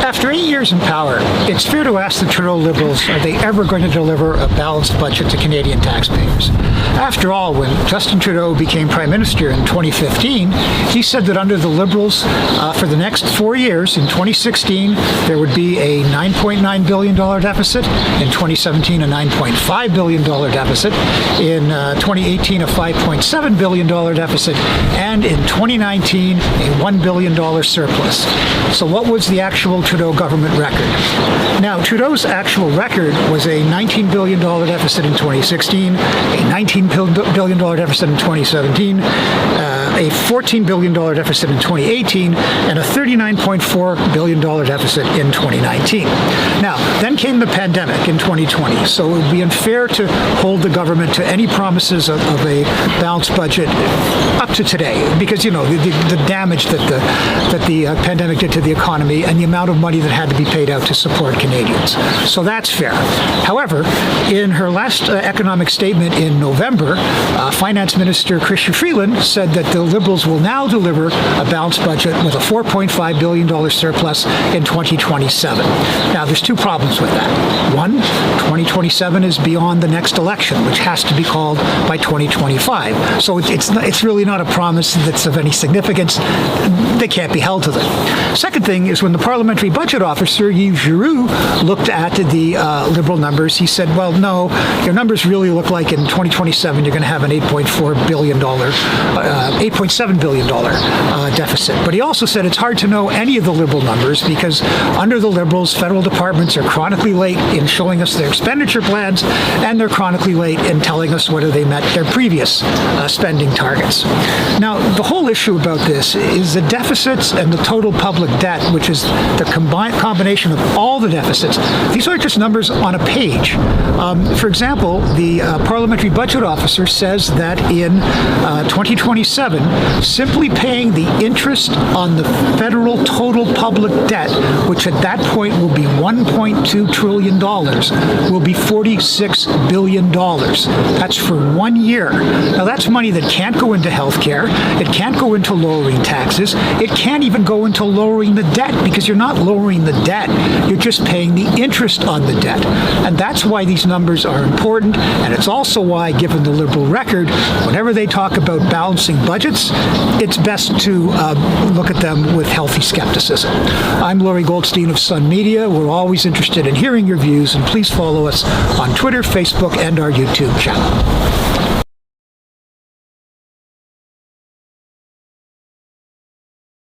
After 8 years in power, it's fair to ask the Trudeau Liberals, are they ever going to deliver a balanced budget to Canadian taxpayers? After all, when Justin Trudeau became Prime Minister in 2015, he said that under the Liberals, for the next 4 years, in 2016, there would be a $9.9 billion deficit, in 2017 a $9.5 billion deficit, in 2018 a $5.7 billion deficit, and in 2019 a $1 billion surplus. So what was the actual Trudeau government record? Now, Trudeau's actual record was a $19 billion deficit in 2016, a $19 billion deficit in 2017, a $14 billion deficit in 2018, and a $39.4 billion deficit in 2019. Now, then came the pandemic in 2020, so it would be unfair to hold the government to any promises of a balanced budget up to today, because, you know, the damage that the pandemic did to the economy and the amount of money that had to be paid out to support Canadians. So that's fair. However, in her last economic statement in November, Finance Minister Chrystia Freeland said that the Liberals will now deliver a balanced budget with a $4.5 billion surplus in 2027. Now, there's two problems with that. One, 2027 is beyond the next election, which has to be called by 2025. So it's really not a promise that's of any significance. They can't be held to them. Second thing is, when the parliamentary budget officer, Yves Giroux, looked at the Liberal numbers, he said, well, no, your numbers really look like in 2027 you're going to have an $8.7 billion deficit. But he also said it's hard to know any of the Liberal numbers because under the Liberals, federal departments are chronically late in showing us their expenditure plans, and they're chronically late in telling us whether they met their previous spending targets. Now, the whole issue about this is the deficits and the total public debt, which is the combination of all the deficits. These aren't just numbers on a page. For example, the parliamentary budget officer says that in 2027, simply paying the interest on the federal total public debt, which at that point will be $1.2 trillion, will be $46 billion. That's for 1 year. Now, that's money that can't go into health care. It can't go into lowering taxes. It can't even go into lowering the debt, because you're not lowering the debt. You're just paying the interest on the debt. And that's why these numbers are important. And it's also why, given the Liberal record, whenever they talk about balancing budgets, it's best to look at them with healthy skepticism. I'm Lorrie Goldstein of Sun Media. We're always interested in hearing your views, and please follow us on Twitter, Facebook, and our YouTube channel.